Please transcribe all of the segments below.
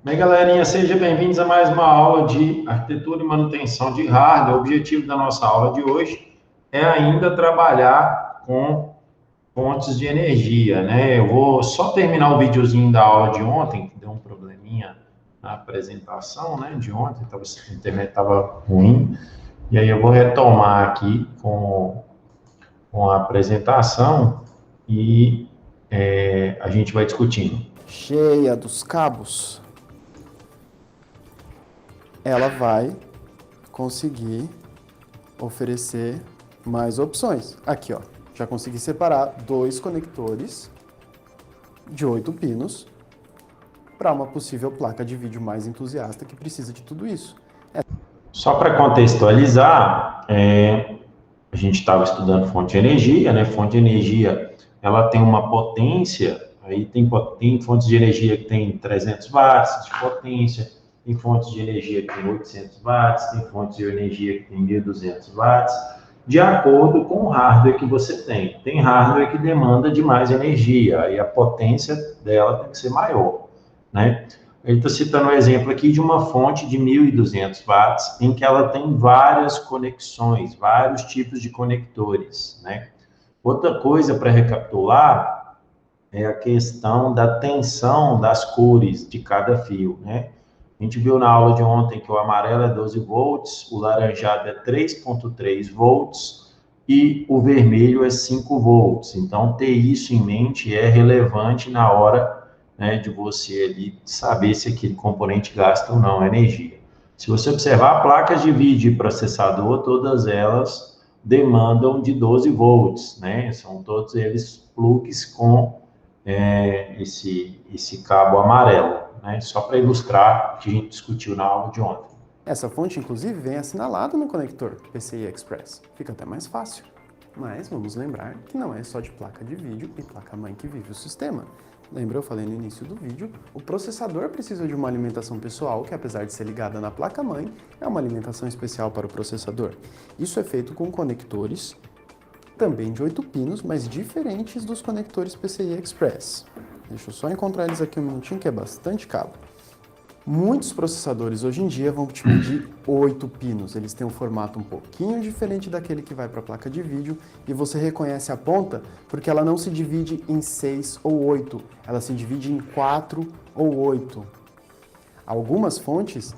Bem, galerinha, sejam bem-vindos a mais uma aula de arquitetura e manutenção de hardware. O objetivo da nossa aula de hoje é ainda trabalhar com fontes de energia, né? Eu vou só terminar o videozinho da aula de ontem, que deu um probleminha na apresentação, né, de ontem, a internet estava ruim, e aí eu vou retomar aqui com a apresentação e a gente vai discutindo. Cheia dos cabos, ela vai conseguir oferecer mais opções. Aqui, ó, já consegui separar 2 conectores de 8 pinos para uma possível placa de vídeo mais entusiasta que precisa de tudo isso. Só para contextualizar, a gente estava estudando fonte de energia, né? Fonte de energia, ela tem uma potência, aí tem fontes de energia que tem 300 watts de potência, tem fontes de energia que tem 800 watts, tem fontes de energia que tem 1.200 watts, de acordo com o hardware que você tem. Tem hardware que demanda de mais energia, aí a potência dela tem que ser maior, né? Ele está citando um exemplo aqui de uma fonte de 1.200 watts, em que ela tem várias conexões, vários tipos de conectores, né? Outra coisa para recapitular é a questão da tensão das cores de cada fio, né? A gente viu na aula de ontem que o amarelo é 12 volts, o laranjado é 3,3 volts e o vermelho é 5 volts. Então, ter isso em mente é relevante na hora, né, de você ali saber se aquele componente gasta ou não energia. Se você observar placas de vídeo e processador, todas elas demandam de 12 volts, né? São todos eles plugs com esse cabo amarelo, né? Só para ilustrar o que a gente discutiu na aula de ontem. Essa fonte, inclusive, vem assinalada no conector PCI Express. Fica até mais fácil. Mas vamos lembrar que não é só de placa de vídeo e placa-mãe que vive o sistema. Lembra, eu falei no início do vídeo, o processador precisa de uma alimentação pessoal, que apesar de ser ligada na placa-mãe, é uma alimentação especial para o processador. Isso é feito com conectores, também de 8 pinos, mas diferentes dos conectores PCI Express. Deixa eu só encontrar eles aqui um minutinho, que é bastante cabo. Muitos processadores hoje em dia vão te pedir 8 pinos. Eles têm um formato um pouquinho diferente daquele que vai para a placa de vídeo e você reconhece a ponta porque ela não se divide em 6 ou 8, ela se divide em 4 ou 8. Algumas fontes...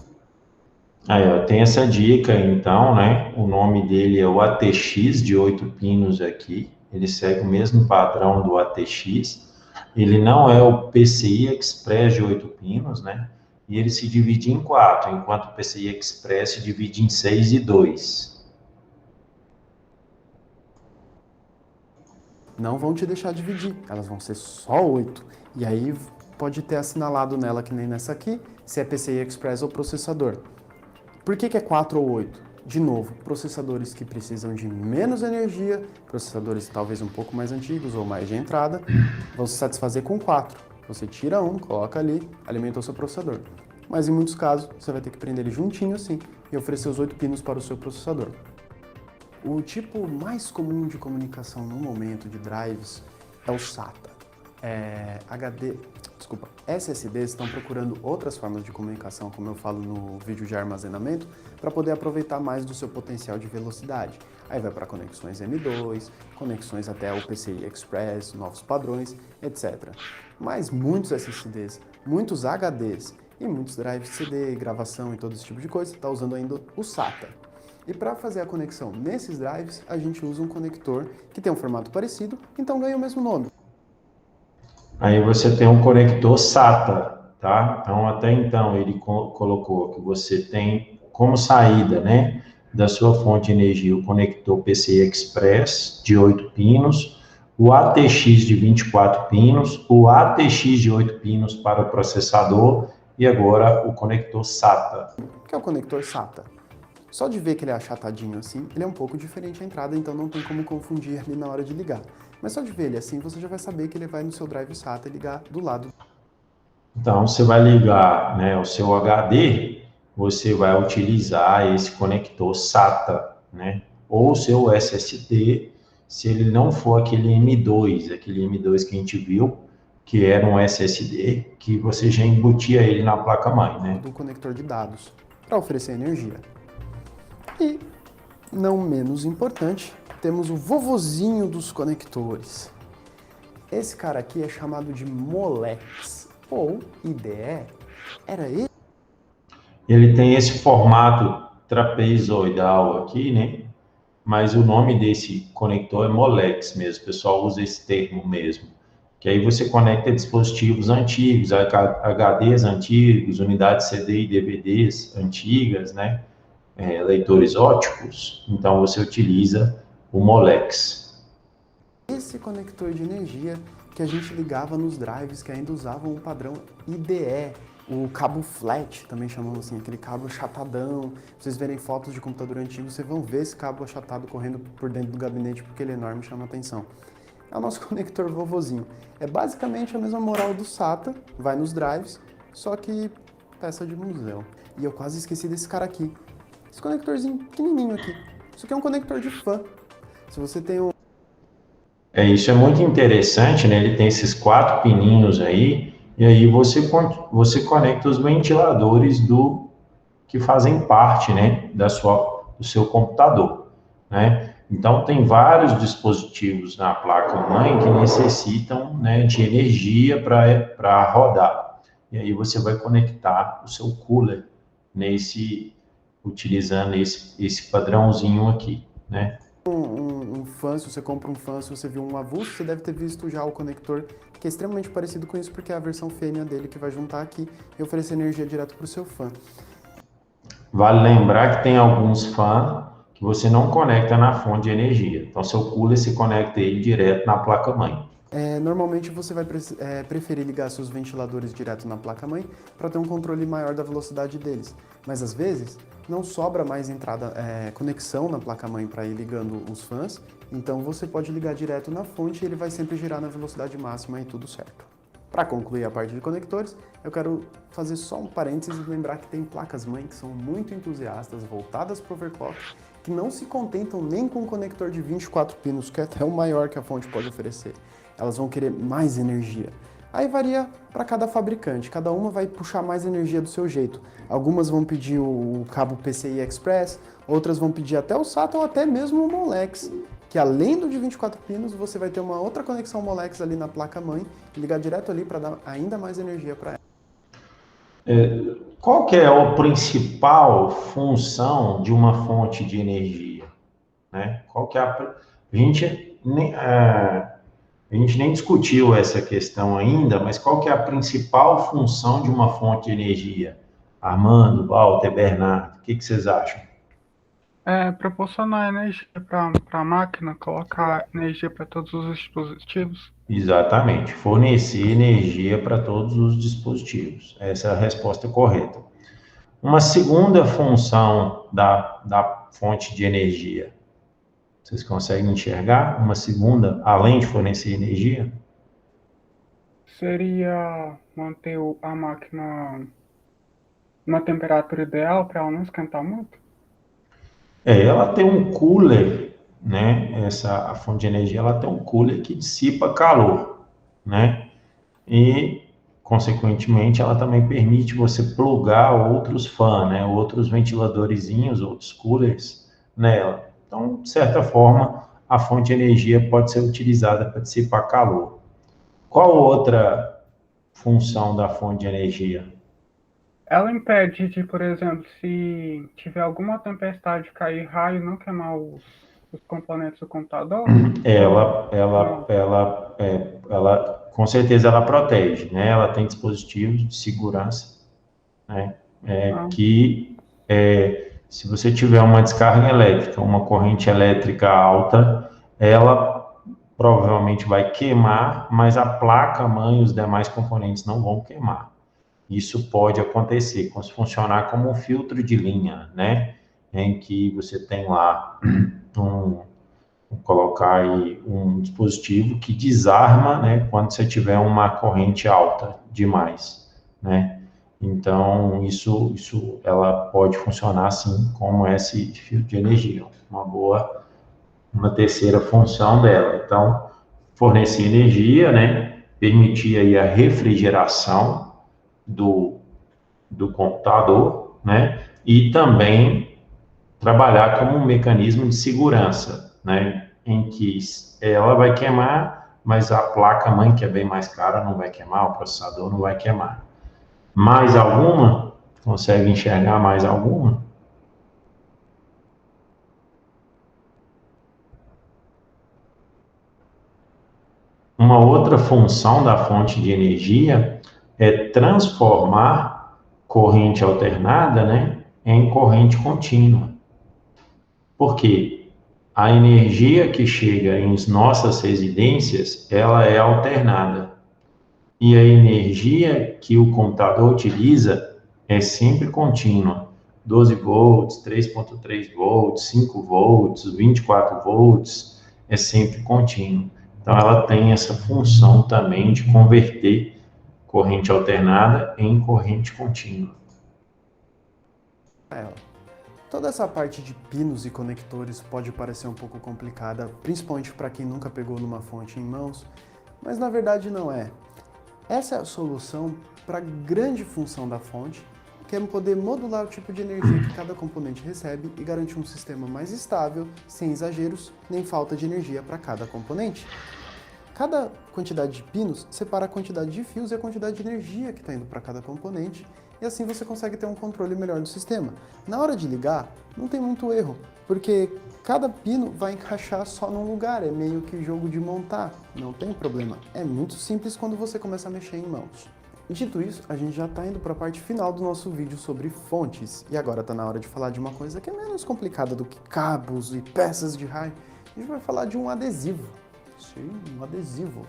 Aí, ó, tem essa dica, então, né? O nome dele é o ATX de 8 pinos aqui. Ele segue o mesmo padrão do ATX. Ele não é o PCI Express de 8 pinos, né? E ele se divide em 4, enquanto o PCI Express se divide em 6 e 2. Não vão te deixar dividir, elas vão ser só 8. E aí pode ter assinalado nela, que nem nessa aqui, se é PCI Express ou processador. Por que é 4 ou 8? De novo, processadores que precisam de menos energia, processadores talvez um pouco mais antigos ou mais de entrada, vão se satisfazer com 4. Você tira um, coloca ali, alimenta o seu processador. Mas em muitos casos, você vai ter que prender ele juntinho assim e oferecer os 8 pinos para o seu processador. O tipo mais comum de comunicação no momento de drives é o SATA. SSDs estão procurando outras formas de comunicação, como eu falo no vídeo de armazenamento, para poder aproveitar mais do seu potencial de velocidade. Aí vai para conexões M2, conexões até o PCI Express, novos padrões, etc. Mas muitos SSDs, muitos HDs e muitos drives CD, gravação e todo esse tipo de coisa, está usando ainda o SATA. E para fazer a conexão nesses drives, a gente usa um conector que tem um formato parecido, então ganha o mesmo nome. Aí você tem um conector SATA, tá? Então, até então, ele colocou que você tem como saída, né, da sua fonte de energia o conector PCI Express de 8 pinos, o ATX de 24 pinos, o ATX de 8 pinos para o processador e agora o conector SATA. O que é o conector SATA? Só de ver que ele é achatadinho assim, ele é um pouco diferente a entrada, então não tem como confundir ali na hora de ligar. Mas só de ver ele assim, você já vai saber que ele vai no seu drive SATA e ligar do lado. Então, você vai ligar, né, o seu HD, você vai utilizar esse conector SATA, né? Ou o seu SSD, se ele não for aquele M2 que a gente viu, que era um SSD, que você já embutia ele na placa-mãe, né? Do conector de dados, para oferecer energia. E, não menos importante, temos o vovozinho dos conectores. Esse cara aqui é chamado de Molex, ou IDE. Era ele? Ele tem esse formato trapezoidal aqui, né? Mas o nome desse conector é Molex mesmo, o pessoal usa esse termo mesmo. Que aí você conecta dispositivos antigos, HDs antigos, unidades CD e DVDs antigas, né? Leitores óticos. Então você utiliza o Molex. Esse conector de energia que a gente ligava nos drives que ainda usavam o padrão IDE, o cabo flat, também chamamos assim, aquele cabo achatadão. Vocês verem fotos de computador antigo, vocês vão ver esse cabo achatado correndo por dentro do gabinete porque ele é enorme e chama atenção. É o nosso conector vovozinho. É basicamente a mesma moral do SATA, vai nos drives, só que peça de museu. E eu quase esqueci desse cara aqui. Esse conectorzinho pequenininho aqui. Isso aqui é um conector de fã. Se você tem um... Isso é muito interessante, né? Ele tem esses 4 pininhos aí, e aí você conecta os ventiladores que fazem parte, né, do seu computador, né? Então, tem vários dispositivos na placa-mãe que necessitam, né, de energia para rodar. E aí você vai conectar o seu cooler utilizando esse padrãozinho aqui, né? Um fã, se você compra um fã, se você viu um avulso, você deve ter visto já o conector, que é extremamente parecido com isso, porque é a versão fêmea dele que vai juntar aqui e oferecer energia direto para o seu fã. Vale lembrar que tem alguns fãs que você não conecta na fonte de energia. Então, seu cooler se conecta aí direto na placa-mãe. Normalmente você vai preferir ligar seus ventiladores direto na placa-mãe para ter um controle maior da velocidade deles. Mas às vezes não sobra mais conexão na placa-mãe para ir ligando os fãs, então você pode ligar direto na fonte e ele vai sempre girar na velocidade máxima e tudo certo. Para concluir a parte de conectores, eu quero fazer só um parênteses e lembrar que tem placas-mãe que são muito entusiastas, voltadas para o overclock, que não se contentam nem com um conector de 24 pinos, que é até o maior que a fonte pode oferecer. Elas vão querer mais energia. Aí varia para cada fabricante, cada uma vai puxar mais energia do seu jeito. Algumas vão pedir o cabo PCI Express, outras vão pedir até o SATA ou até mesmo o Molex, que além do de 24 pinos, você vai ter uma outra conexão Molex ali na placa-mãe e ligar direto ali para dar ainda mais energia para ela. Qual que é a principal função de uma fonte de energia? Né? Qual que é a gente nem discutiu essa questão ainda, mas qual que é a principal função de uma fonte de energia? Armando, Walter, Bernardo, o que vocês acham? Proporcionar energia para a máquina, colocar energia para todos os dispositivos. Exatamente, fornecer energia para todos os dispositivos. Essa é a resposta correta. Uma segunda função da fonte de energia. Vocês conseguem enxergar uma segunda, além de fornecer energia? Seria manter a máquina uma temperatura ideal para ela não esquentar muito? Ela tem um cooler, né? A fonte de energia, ela tem um cooler que dissipa calor, né? E, consequentemente, ela também permite você plugar outros fãs, né? Outros ventiladorzinhos, outros coolers nela. Então, de certa forma, a fonte de energia pode ser utilizada para dissipar calor. Qual outra função da fonte de energia? Ela impede de, por exemplo, se tiver alguma tempestade cair raio, não queimar os componentes do computador? Com certeza ela protege, né? Ela tem dispositivos de segurança, né? Se você tiver uma descarga elétrica, uma corrente elétrica alta, ela provavelmente vai queimar, mas a placa-mãe e os demais componentes não vão queimar. Isso pode acontecer, se funcionar como um filtro de linha, né? Em que você tem lá colocar aí um dispositivo que desarma, né? Quando você tiver uma corrente alta demais, né? Então, ela pode funcionar assim, como esse filtro de energia. Uma terceira função dela. Então, fornecer energia, né? permitir aí a refrigeração do computador, né? E também trabalhar como um mecanismo de segurança, né? Em que ela vai queimar, mas a placa-mãe, que é bem mais cara, não vai queimar, o processador não vai queimar. Mais alguma? Consegue enxergar mais alguma? Uma outra função da fonte de energia é transformar corrente alternada, né, em corrente contínua. Por quê? A energia que chega em nossas residências, ela é alternada. E a energia que o computador utiliza é sempre contínua. 12 volts, 3.3 volts, 5 volts, 24 volts, é sempre contínuo. Então, ela tem essa função também de converter corrente alternada em corrente contínua. Toda essa parte de pinos e conectores pode parecer um pouco complicada, principalmente para quem nunca pegou numa fonte em mãos, mas na verdade não é. Essa é a solução para a grande função da fonte, que é poder modular o tipo de energia que cada componente recebe e garantir um sistema mais estável, sem exageros, nem falta de energia para cada componente. Cada quantidade de pinos separa a quantidade de fios e a quantidade de energia que está indo para cada componente, e assim você consegue ter um controle melhor do sistema. Na hora de ligar, não tem muito erro, porque cada pino vai encaixar só num lugar, é meio que jogo de montar, não tem problema. É muito simples quando você começa a mexer em mãos. Dito isso, a gente já está indo para a parte final do nosso vídeo sobre fontes, e agora está na hora de falar de uma coisa que é menos complicada do que cabos e peças de raio. A gente vai falar de um adesivo. Sim, um adesivo.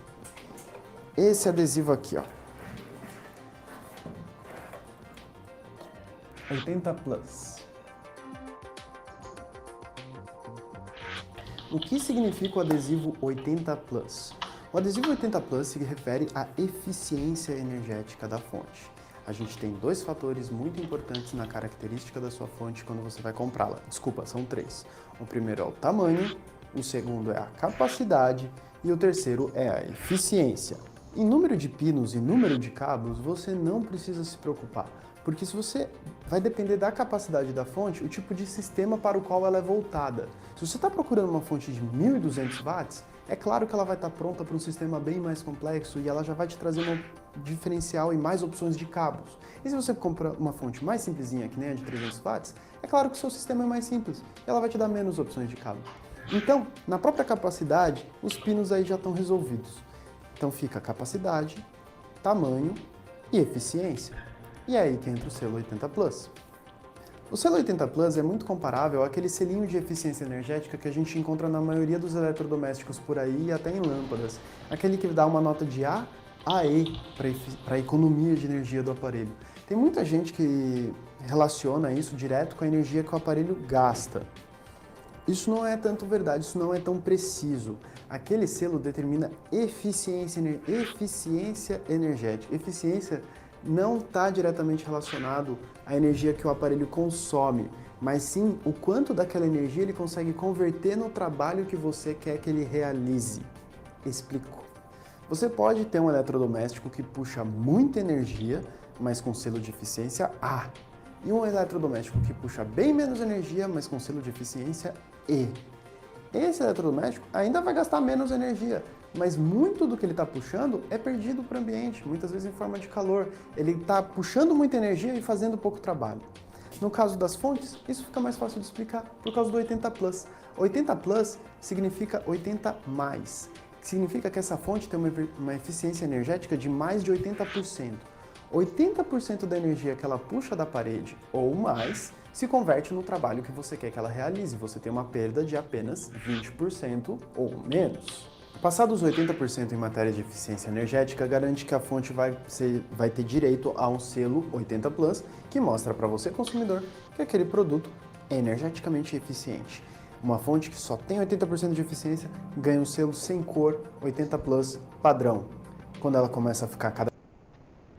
Esse adesivo aqui, ó. 80 Plus. O que significa o adesivo 80 Plus? O adesivo 80 Plus se refere à eficiência energética da fonte. A gente tem dois fatores muito importantes na característica da sua fonte quando você vai comprá-la. Desculpa, são três. O primeiro é o tamanho, o segundo é a capacidade e o terceiro é a eficiência. Em número de pinos e número de cabos, você não precisa se preocupar, porque se você vai depender da capacidade da fonte, o tipo de sistema para o qual ela é voltada. Se você está procurando uma fonte de 1.200 watts, é claro que ela vai estar pronta para um sistema bem mais complexo e ela já vai te trazer um diferencial e mais opções de cabos. E se você compra uma fonte mais simplesinha, que nem a de 300 watts, é claro que o seu sistema é mais simples e ela vai te dar menos opções de cabo. Então, na própria capacidade, os pinos aí já estão resolvidos. Então fica capacidade, tamanho e eficiência. E é aí que entra o selo 80 Plus. O selo 80 Plus é muito comparável àquele selinho de eficiência energética que a gente encontra na maioria dos eletrodomésticos por aí e até em lâmpadas. Aquele que dá uma nota de A a E para a economia de energia do aparelho. Tem muita gente que relaciona isso direto com a energia que o aparelho gasta. Isso não é tanto verdade, isso não é tão preciso. Aquele selo determina eficiência energética. Eficiência não está diretamente relacionado à energia que o aparelho consome, mas sim o quanto daquela energia ele consegue converter no trabalho que você quer que ele realize. Explico. Você pode ter um eletrodoméstico que puxa muita energia, mas com selo de eficiência A, e um eletrodoméstico que puxa bem menos energia, mas com selo de eficiência E. Esse eletrodoméstico ainda vai gastar menos energia, mas muito do que ele está puxando é perdido para o ambiente, muitas vezes em forma de calor. Ele está puxando muita energia e fazendo pouco trabalho. No caso das fontes, isso fica mais fácil de explicar por causa do 80 Plus. 80 Plus significa 80 mais. Significa que essa fonte tem uma eficiência energética de mais de 80%. 80% da energia que ela puxa da parede ou mais se converte no trabalho que você quer que ela realize. Você tem uma perda de apenas 20% ou menos. Passados 80% em matéria de eficiência energética, garante que a fonte vai ter direito a um selo 80 Plus, que mostra para você, consumidor, que aquele produto é energeticamente eficiente. Uma fonte que só tem 80% de eficiência ganha um selo sem cor 80 Plus padrão. Quando ela começa a ficar cada...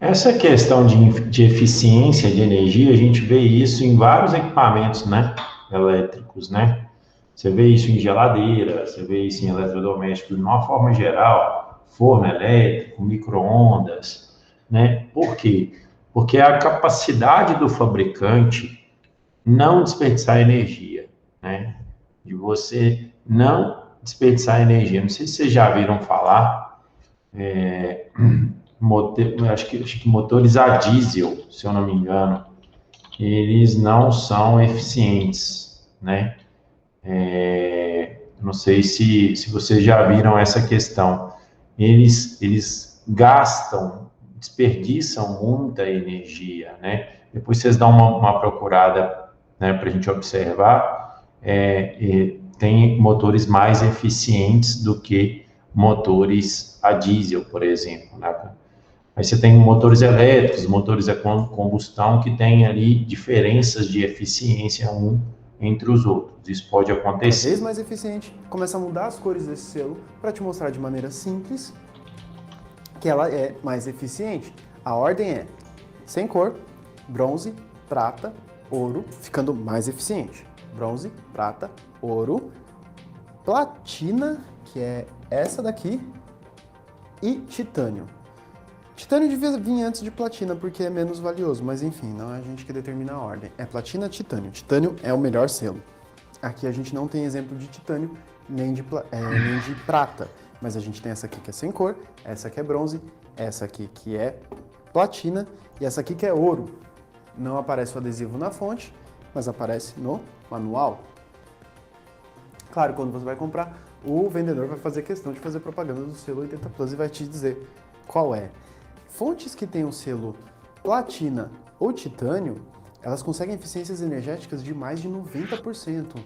Essa questão de eficiência de energia, a gente vê isso em vários equipamentos, né, elétricos, né? Você vê isso em geladeira, você vê isso em eletrodomésticos, de uma forma geral, forno elétrico, micro-ondas, né? Por quê? Porque a capacidade do fabricante não desperdiçar energia, né? De você não desperdiçar energia. Não sei se vocês já viram falar, acho que motores a diesel, se eu não me engano, eles não são eficientes, né? Não sei se vocês já viram essa questão. Eles gastam, desperdiçam muita energia, né? Depois vocês dão uma procurada, né, para a gente observar. Tem motores mais eficientes do que motores a diesel, por exemplo, né? Aí você tem motores elétricos, motores a combustão, que tem ali diferenças de eficiência um entre os outros. Isso pode acontecer. Cada vez mais eficiente, começa a mudar as cores desse selo para te mostrar de maneira simples que ela é mais eficiente. A ordem é sem cor, bronze, prata, ouro, ficando mais eficiente. Bronze, prata, ouro, platina, que é essa daqui, e titânio. Titânio devia vir antes de platina, porque é menos valioso, mas enfim, não é a gente que determina a ordem. É platina, titânio. Titânio é o melhor selo. Aqui a gente não tem exemplo de titânio, nem de prata, mas a gente tem essa aqui que é sem cor, essa que é bronze, essa aqui que é platina e essa aqui que é ouro. Não aparece o adesivo na fonte, mas aparece no manual. Claro, quando você vai comprar, o vendedor vai fazer questão de fazer propaganda do selo 80 Plus e vai te dizer qual é. Fontes que têm o selo platina ou titânio, elas conseguem eficiências energéticas de mais de 90%.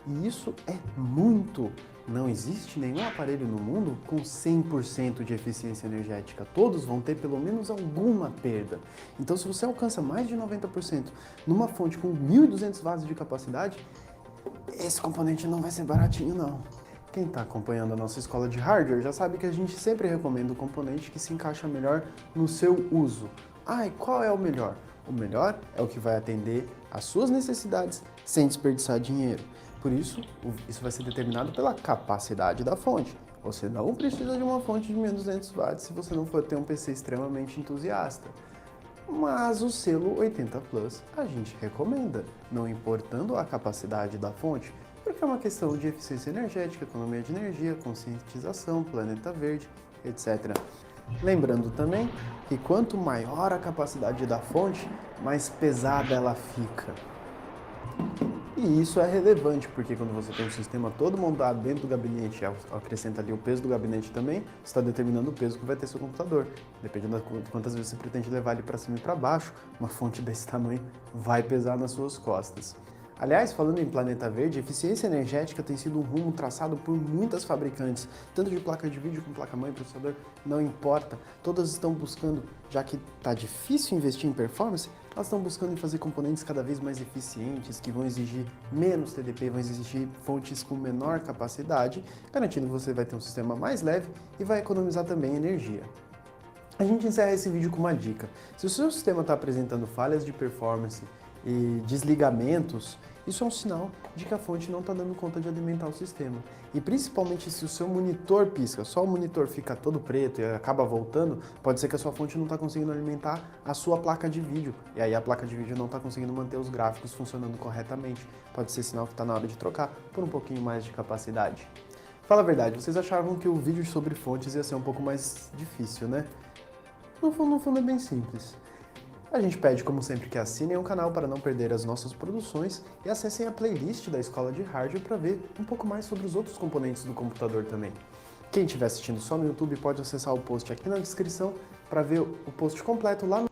E isso é muito. Não existe nenhum aparelho no mundo com 100% de eficiência energética. Todos vão ter pelo menos alguma perda. Então, se você alcança mais de 90% numa fonte com 1.200 watts de capacidade, esse componente não vai ser baratinho, não. Quem está acompanhando a nossa escola de hardware já sabe que a gente sempre recomenda o componente que se encaixa melhor no seu uso. E qual é o melhor? O melhor é o que vai atender às suas necessidades sem desperdiçar dinheiro. Por isso, isso vai ser determinado pela capacidade da fonte. Você não precisa de uma fonte de 1.200 watts se você não for ter um PC extremamente entusiasta. Mas o selo 80 Plus a gente recomenda, não importando a capacidade da fonte, porque é uma questão de eficiência energética, economia de energia, conscientização, planeta verde, etc. Lembrando também que quanto maior a capacidade da fonte, mais pesada ela fica. E isso é relevante, porque quando você tem um sistema todo montado dentro do gabinete, acrescenta ali o peso do gabinete também, você está determinando o peso que vai ter seu computador. Dependendo de quantas vezes você pretende levar ele para cima e para baixo, uma fonte desse tamanho vai pesar nas suas costas. Aliás, falando em planeta verde, eficiência energética tem sido um rumo traçado por muitas fabricantes, tanto de placa de vídeo como placa-mãe, processador, não importa. Todas estão buscando, já que está difícil investir em performance, elas estão buscando em fazer componentes cada vez mais eficientes, que vão exigir menos TDP, vão exigir fontes com menor capacidade, garantindo que você vai ter um sistema mais leve e vai economizar também energia. A gente encerra esse vídeo com uma dica. Se o seu sistema está apresentando falhas de performance e desligamentos, isso é um sinal de que a fonte não está dando conta de alimentar o sistema. E principalmente se o seu monitor pisca, só o monitor fica todo preto e acaba voltando, pode ser que a sua fonte não está conseguindo alimentar a sua placa de vídeo. E aí a placa de vídeo não está conseguindo manter os gráficos funcionando corretamente. Pode ser sinal que está na hora de trocar por um pouquinho mais de capacidade. Fala a verdade, vocês achavam que o vídeo sobre fontes ia ser um pouco mais difícil, né? No fundo é bem simples. A gente pede, como sempre, que assinem o canal para não perder as nossas produções e acessem a playlist da Escola de Hardware para ver um pouco mais sobre os outros componentes do computador também. Quem estiver assistindo só no YouTube pode acessar o post aqui na descrição para ver o post completo lá no...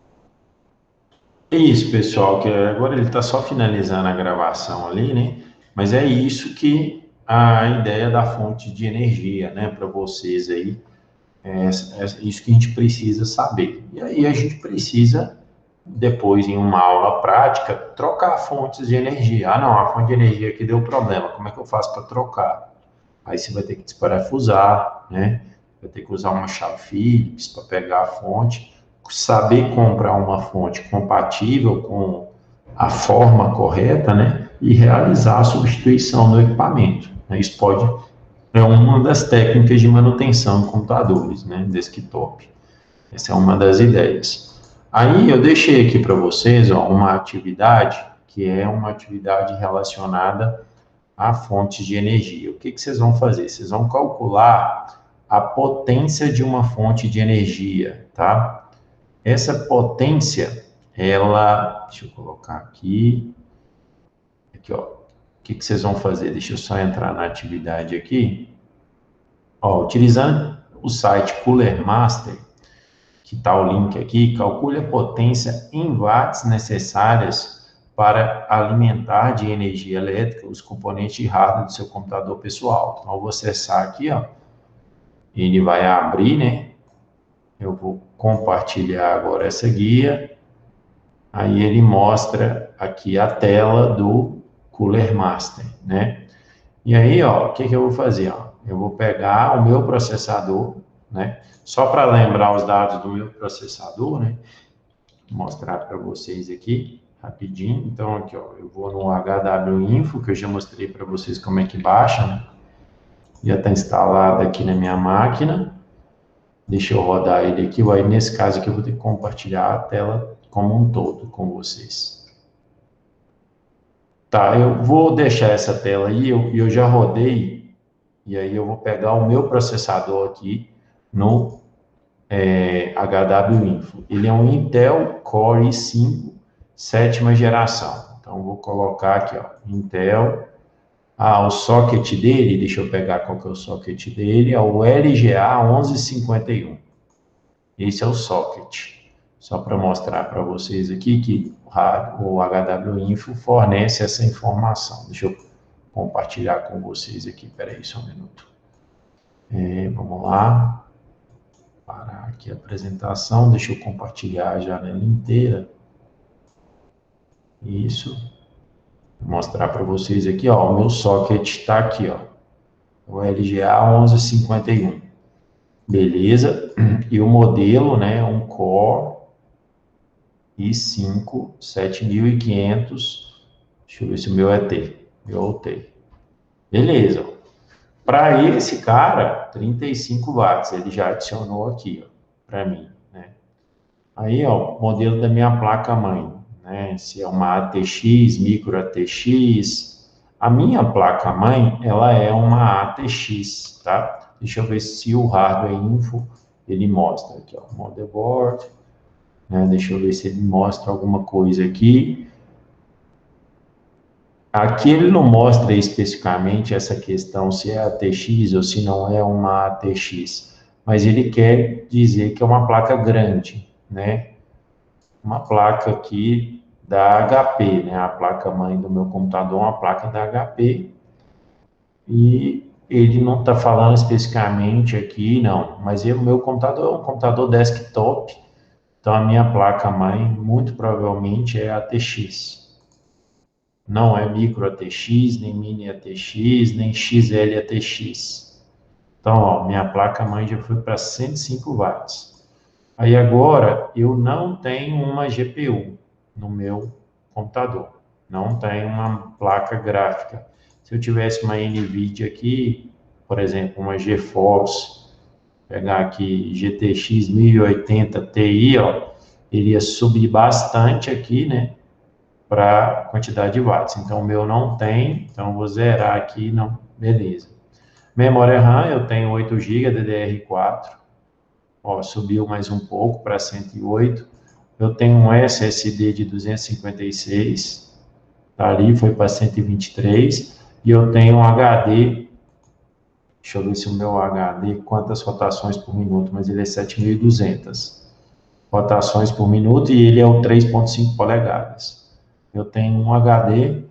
É isso, pessoal, que agora ele está só finalizando a gravação ali, né? Mas é isso que a ideia da fonte de energia, né, para vocês aí, é isso que a gente precisa saber. E aí a gente precisa, depois, em uma aula prática, trocar fontes de energia. Não, a fonte de energia aqui deu problema, como é que eu faço para trocar? Aí você vai ter que desparafusar, né? Vai ter que usar uma chave Phillips para pegar a fonte, saber comprar uma fonte compatível com a forma correta, né? E realizar a substituição do equipamento. Isso pode é uma das técnicas de manutenção de computadores, né, desktop. Essa é uma das ideias. Aí eu deixei aqui para vocês, ó, uma atividade que é uma atividade relacionada a fontes de energia. O que que vocês vão fazer? Vocês vão calcular a potência de uma fonte de energia, tá? Essa potência, ela, deixa eu colocar aqui, ó. O que que vocês vão fazer? Deixa eu só entrar na atividade aqui. Ó, utilizando o site Cooler Master, que está o link aqui, calcule a potência em watts necessárias para alimentar de energia elétrica os componentes de hardware do seu computador pessoal. Então, eu vou acessar aqui, ó. Ele vai abrir, né? Eu vou compartilhar agora essa guia. Aí ele mostra aqui a tela do Cooler Master, né? E aí, ó, o que que eu vou fazer, ó? Eu vou pegar o meu processador, né? Só para lembrar os dados do meu processador, né? Vou mostrar para vocês aqui, rapidinho. Então, aqui, ó, eu vou no HWinfo, que eu já mostrei para vocês como é que baixa, né? Já está instalado aqui na minha máquina. Deixa eu rodar ele aqui. Aí, nesse caso aqui, eu vou ter que compartilhar a tela como um todo com vocês. Tá, eu vou deixar essa tela aí, eu já rodei, e aí eu vou pegar o meu processador aqui no HWinfo. Ele é um Intel Core i5, 7ª geração. Então, eu vou colocar aqui, ó, Intel. O socket dele, deixa eu pegar qual que é o socket dele, é o LGA 1151. Esse é o socket. Só para mostrar para vocês aqui que o HWinfo fornece essa informação. Deixa eu compartilhar com vocês aqui. Espera aí só um minuto. Vamos lá. Parar aqui a apresentação. Deixa eu compartilhar a janela inteira. Isso. Vou mostrar para vocês aqui, ó. O meu socket está aqui, ó. O LGA 1151. Beleza. E o modelo, né, um Core i5 7500. Deixa eu ver se o meu é T. Meu T. Beleza. Para esse cara, 35 watts. Ele já adicionou aqui, ó, para mim, né? Aí, ó, o modelo da minha placa-mãe, né? Se é uma ATX, micro ATX. A minha placa-mãe, ela é uma ATX, tá? Deixa eu ver se o hardware info, ele mostra aqui, ó, motherboard, né? Deixa eu ver se ele mostra alguma coisa aqui. Aqui ele não mostra especificamente essa questão se é ATX ou se não é uma ATX, mas ele quer dizer que é uma placa grande, né? Uma placa aqui da HP, né? A placa-mãe do meu computador é uma placa da HP. E ele não está falando especificamente aqui, não. Mas o meu computador é um computador desktop. Então, a minha placa-mãe, muito provavelmente, é ATX. Não é micro ATX, nem mini ATX, nem XL ATX. Então, ó, minha placa-mãe já foi para 105 watts. Aí agora, eu não tenho uma GPU no meu computador. Não tenho uma placa gráfica. Se eu tivesse uma NVIDIA aqui, por exemplo, uma GeForce, pegar aqui GTX 1080 Ti, ó, ele ia subir bastante aqui, né, para quantidade de watts. Então, o meu não tem, então eu vou zerar aqui, não, beleza. Memória RAM, eu tenho 8 GB DDR4, ó, subiu mais um pouco para 108. Eu tenho um SSD de 256, tá ali, foi para 123, e eu tenho um HD, deixa eu ver se o meu HD, quantas rotações por minuto, mas ele é 7.200 rotações por minuto, e ele é o 3.5 polegadas. Eu tenho um HD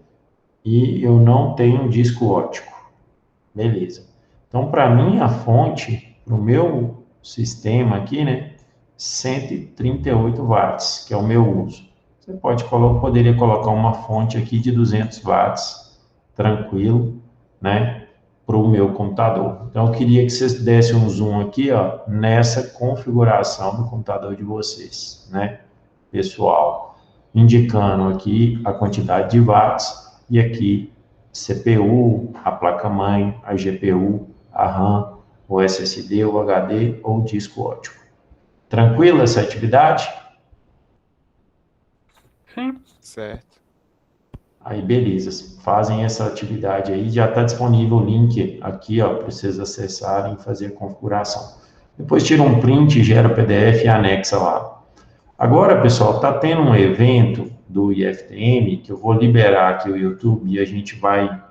e eu não tenho um disco óptico. Beleza. Então, para mim, a fonte, para o meu sistema aqui, né, 138 watts, que é o meu uso. Você poderia colocar uma fonte aqui de 200 watts, tranquilo, né, para o meu computador. Então, eu queria que vocês dessem um zoom aqui, ó, nessa configuração do computador de vocês, né, pessoal, indicando aqui a quantidade de watts e aqui CPU, a placa-mãe, a GPU, a RAM, o SSD, o HD ou o disco ótico. Tranquila essa atividade? Sim. Certo. Aí, beleza. Fazem essa atividade aí. Já está disponível o link aqui, ó, para vocês acessarem e fazer a configuração. Depois tira um print, gera o PDF e anexa lá. Agora, pessoal, está tendo um evento do IFTM que eu vou liberar aqui o YouTube e a gente vai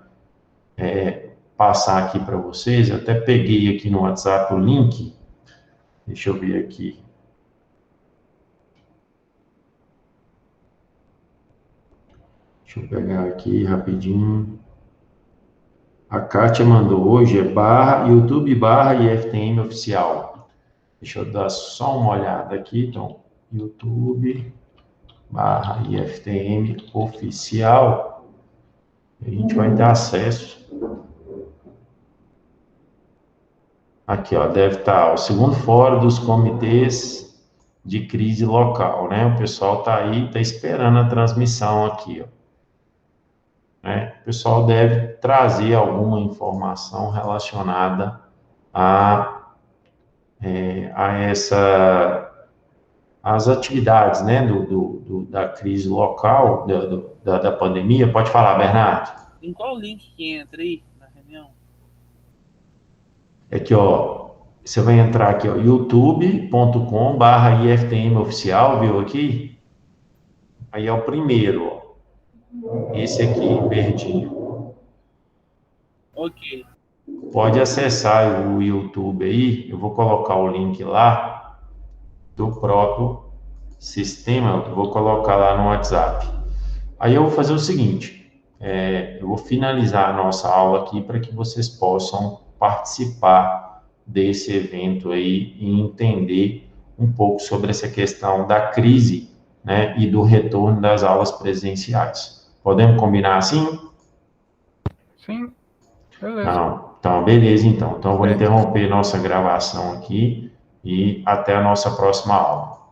passar aqui para vocês. Eu até peguei aqui no WhatsApp o link. Deixa eu ver aqui. Deixa eu pegar aqui rapidinho. A Kátia mandou hoje, YouTube /IFTM oficial. Deixa eu dar só uma olhada aqui, então, YouTube /IFTM oficial. A gente vai ter acesso. Aqui, ó, deve estar o segundo fórum dos comitês de crise local, né? O pessoal tá aí, tá esperando a transmissão aqui, ó. Né? O pessoal deve trazer alguma informação relacionada as atividades, né, da crise local, da pandemia. Pode falar, Bernardo. Em qual link que entra aí na reunião? É que, ó, você vai entrar aqui, ó, youtube.com/IFTM oficial, viu aqui? Aí é o primeiro, ó. Esse aqui, verdinho. Ok. Pode acessar o YouTube aí, eu vou colocar o link lá do próprio sistema, eu vou colocar lá no WhatsApp. Aí eu vou fazer o seguinte, eu vou finalizar a nossa aula aqui para que vocês possam participar desse evento aí e entender um pouco sobre essa questão da crise, né, e do retorno das aulas presenciais. Podemos combinar assim? Sim. Beleza. Não. Então, beleza, então. Então, eu vou interromper nossa gravação aqui e até a nossa próxima aula.